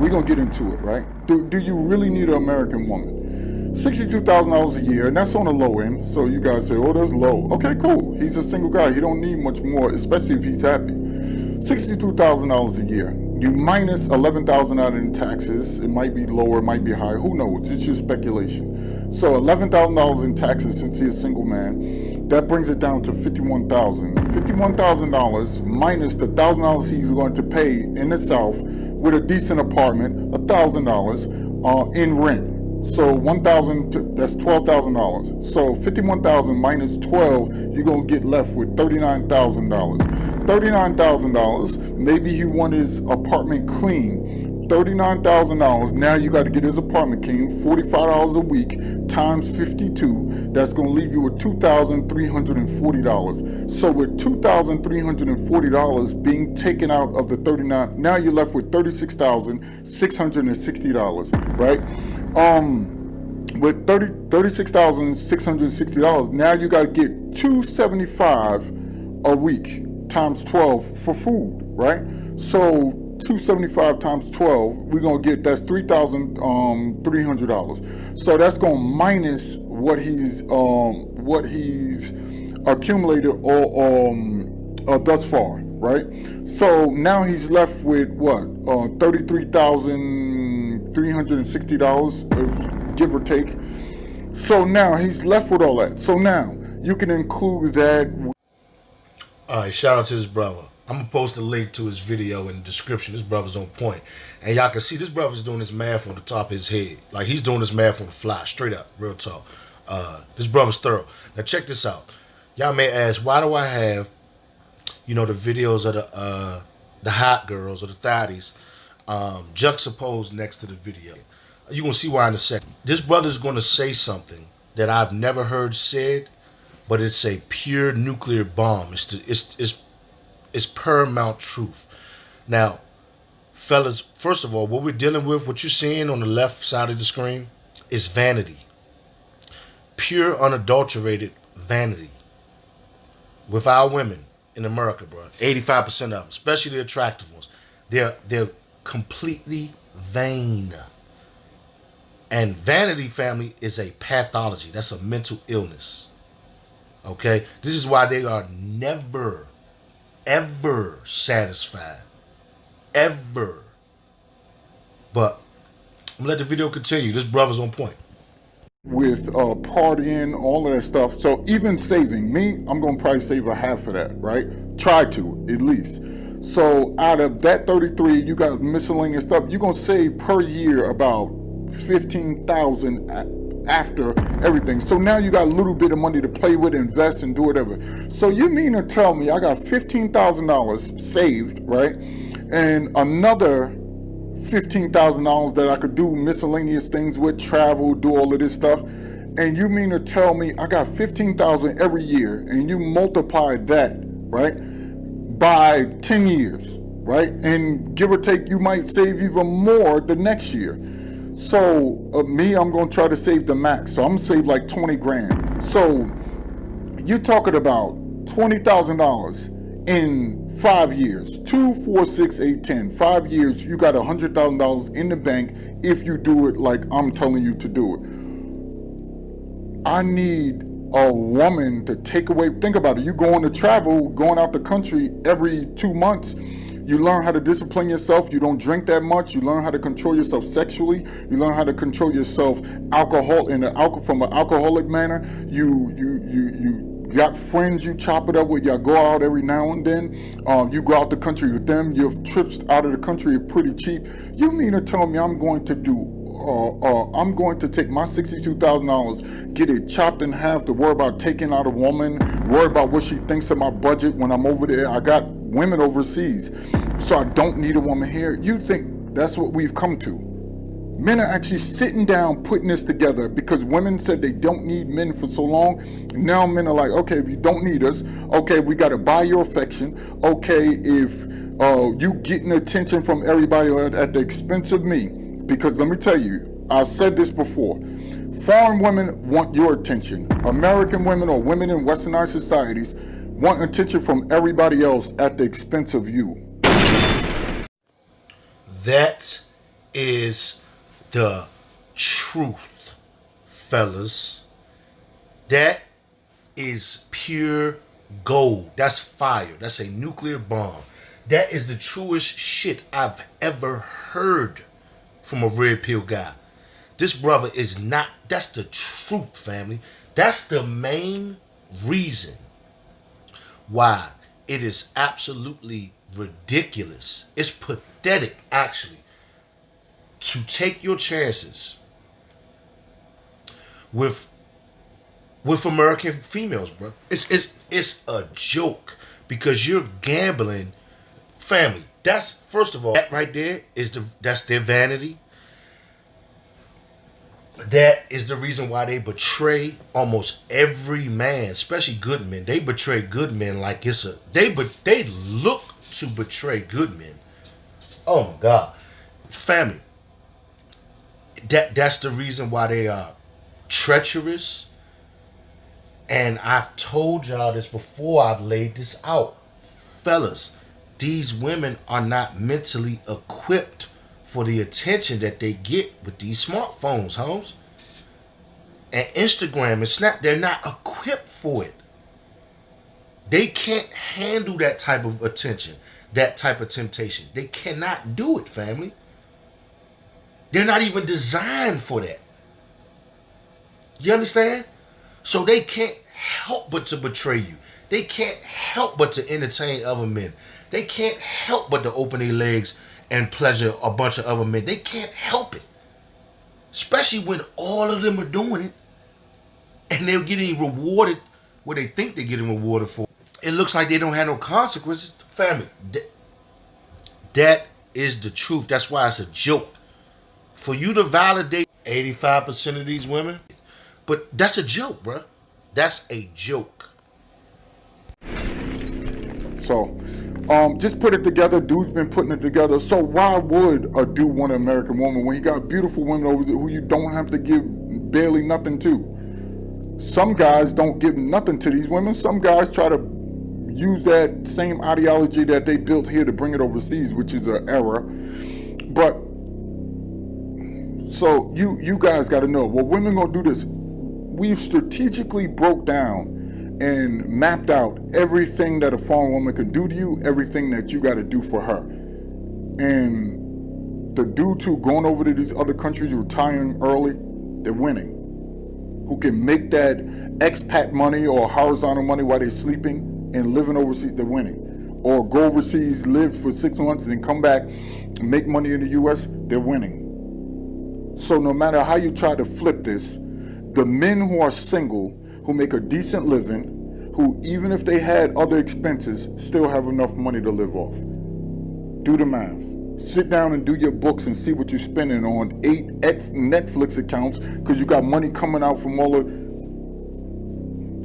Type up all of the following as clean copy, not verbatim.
we're gonna get into it, right? Do you really need an American woman? $62,000 a year, and that's on the low end. So you guys say, oh, that's low. Okay, cool. He's a single guy. He don't need much more, especially if he's happy. $62,000 a year. You minus $11,000 out in taxes. It might be lower, it might be higher. Who knows? It's just speculation. So $11,000 in taxes since he's a single man. That brings it down to $51,000. $51,000 minus the $1,000 he's going to pay in the South with a decent apartment, $1,000 in rent. So $1,000, that's $12,000. So $51,000 minus 12, you're gonna get left with $39,000. $39,000. Maybe he want his apartment clean. $39,000. Now you got to get his apartment clean. $45 a week times 52. That's gonna leave you with $2,340. So with $2,340 being taken out of the 39, now you're left with $36,660. Right? With $36,660, now you got to get $275 a week times 12 for food, right? So $275 times 12, we're gonna get, that's $3,300. So that's gonna minus what he's accumulated or thus far, right? So now he's left with what, $33,360, give or take. So now he's left with all that. So now you can include that. All right, shout out to this brother. I'm gonna post a link to his video in the description. This brother's on point, and y'all can see this brother's doing this math on the top of his head. Like, he's doing this math on the fly, straight up, real talk. This brother's thorough. Now check this out. Y'all may ask, why do I have, the videos of the hot girls or the thotties juxtaposed next to the video? You're gonna see why in a second. This brother's gonna say something that I've never heard said, but it's a pure nuclear bomb. It's paramount truth. Now, fellas, first of all, what we're dealing with, what you're seeing on the left side of the screen, is vanity. Pure, unadulterated vanity. With our women in America, bro, 85% of them, especially the attractive ones, they're completely vain. And vanity, family, is a pathology. That's a mental illness. Okay? This is why they are never, ever satisfied. Ever. But I'm gonna let the video continue. This brother's on point. With partying, all of that stuff. So even saving, me, I'm gonna probably save a half of that, right? Try to, at least. So out of that 33, you got miscellaneous stuff. You're gonna save per year about $15,000 after everything. So now you got a little bit of money to play with, invest, and do whatever. So you mean to tell me I got $15,000 saved, right? And another $15,000 that I could do miscellaneous things with, travel, do all of this stuff. And you mean to tell me I got $15,000 every year, and you multiply that, right, by 10 years, right? And give or take, you might save even more the next year. So me, I'm going to try to save the max. So I'm going to save like 20 grand. So you're talking about $20,000 in 5 years. 2, 4, 6, 8, 10. 5 years, you got $100,000 in the bank if you do it like I'm telling you to do it. I need a woman to take away. Think about it. You going to travel, going out the country every 2 months. You learn how to discipline yourself. You don't drink that much. You learn how to control yourself sexually. You learn how to control yourself from an alcoholic manner. You got friends you chop it up with. Y'all go out every now and then. You go out the country with them. Your trips out of the country are pretty cheap. You mean to tell me I'm going to take my $62,000, get it chopped in half to worry about taking out a woman, worry about what she thinks of my budget when I'm over there? I got women overseas, so I don't need a woman here. You think that's what we've come to? Men are actually sitting down putting this together because women said they don't need men for so long. Now men are like, okay, if you don't need us, okay, we got to buy your affection. Okay, if you getting attention from everybody at the expense of me. Because let me tell you, I've said this before. Foreign women want your attention. American women or women in westernized societies want attention from everybody else at the expense of you. That is the truth, fellas. That is pure gold. That's fire. That's a nuclear bomb. That is the truest shit I've ever heard from a red pill guy. This brother is not, that's the truth, family. That's the main reason why it is absolutely ridiculous. It's pathetic, actually, to take your chances with American females, bro. It's a joke because you're gambling, family. That's, first of all, that right there is that's their vanity. That is the reason why they betray almost every man, especially good men. They betray good men like it's a they look to betray good men. Oh my God, family. That's the reason why they are treacherous. And I've told y'all this before. I've laid this out, fellas. These women are not mentally equipped for the attention that they get with these smartphones, Holmes. And Instagram and Snap, they're not equipped for it. They can't handle that type of attention, that type of temptation. They cannot do it, family. They're not even designed for that. You understand? So they can't help but to betray you. They can't help but to entertain other men. They can't help but to open their legs and pleasure a bunch of other men. They can't help it. Especially when all of them are doing it and they're getting rewarded what they think they're getting rewarded for. It looks like they don't have no consequences. Family, that is the truth. That's why it's a joke. For you to validate 85% of these women, but that's a joke, bro. That's a joke. So, just put it together. Dude's been putting it together. So why would a dude want an American woman when you got beautiful women over there who you don't have to give barely nothing to? Some guys don't give nothing to these women. Some guys try to use that same ideology that they built here to bring it overseas, which is an error. But so you guys got to know, well, women gonna do this. We've strategically broke down and mapped out everything that a foreign woman can do to you, everything that you got to do for her. And the dudes who going over to these other countries retiring early, they're winning. Who can make that expat money or horizontal money while they're sleeping and living overseas, they're winning. Or go overseas, live for 6 months, and then come back and make money in the U.S., they're winning. So no matter how you try to flip this, the men who are single, who make a decent living, who even if they had other expenses, still have enough money to live off. Do the math. Sit down and do your books and see what you're spending on 8 Netflix accounts because you got money coming out from all of...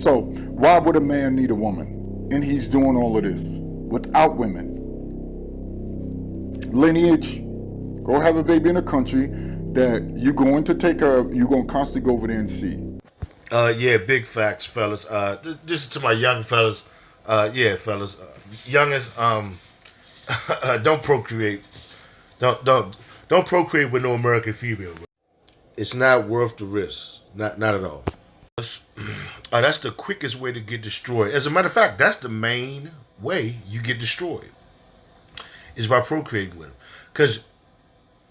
So why would a man need a woman? And he's doing all of this without women. Lineage, go have a baby in a country that you're going to take care of, you're going to constantly go over there and see. Yeah, big facts, fellas. This is to my young fellas. Yeah, fellas. Youngest, don't procreate. Don't procreate with no American female. It's not worth the risk. Not at all. That's the quickest way to get destroyed. As a matter of fact, that's the main way you get destroyed. Is by procreating with them. Because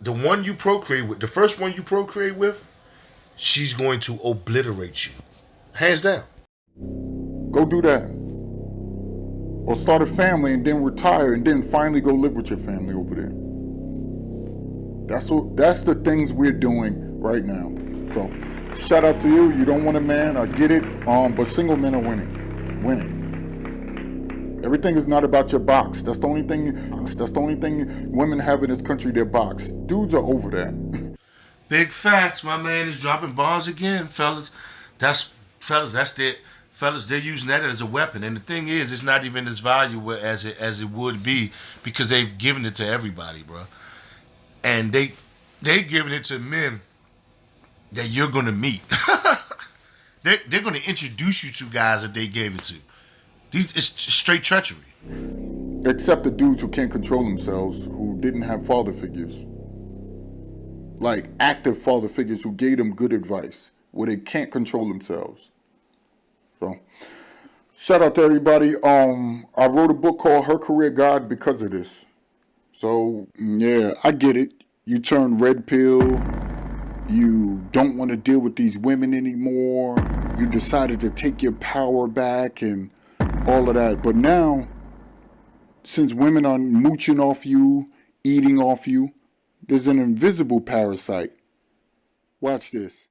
the one you procreate with, the first one you procreate with, she's going to obliterate you. Hands down. Go do that. Or start a family and then retire and then finally go live with your family over there. That's the things we're doing right now. So shout out to you. You don't want a man, I get it. But single men are winning. Everything is not about your box. That's the only thing women have in this country, their box. Dudes are over that. Big facts. My man is dropping bombs again, fellas. That's it. Fellas, they're using that as a weapon. And the thing is, it's not even as valuable as it would be because they've given it to everybody, bro. And they're giving it to men that you're going to meet. They're going to introduce you to guys that they gave it to. It's straight treachery. Except the dudes who can't control themselves, who didn't have father figures. like active father figures who gave them good advice where they can't control themselves. So shout out to everybody. I wrote a book called Her Career Guide because of this. So yeah, I get it. You turn red pill. You don't want to deal with these women anymore. You decided to take your power back and all of that. But now, since women are mooching off you, eating off you, there's an invisible parasite. Watch this.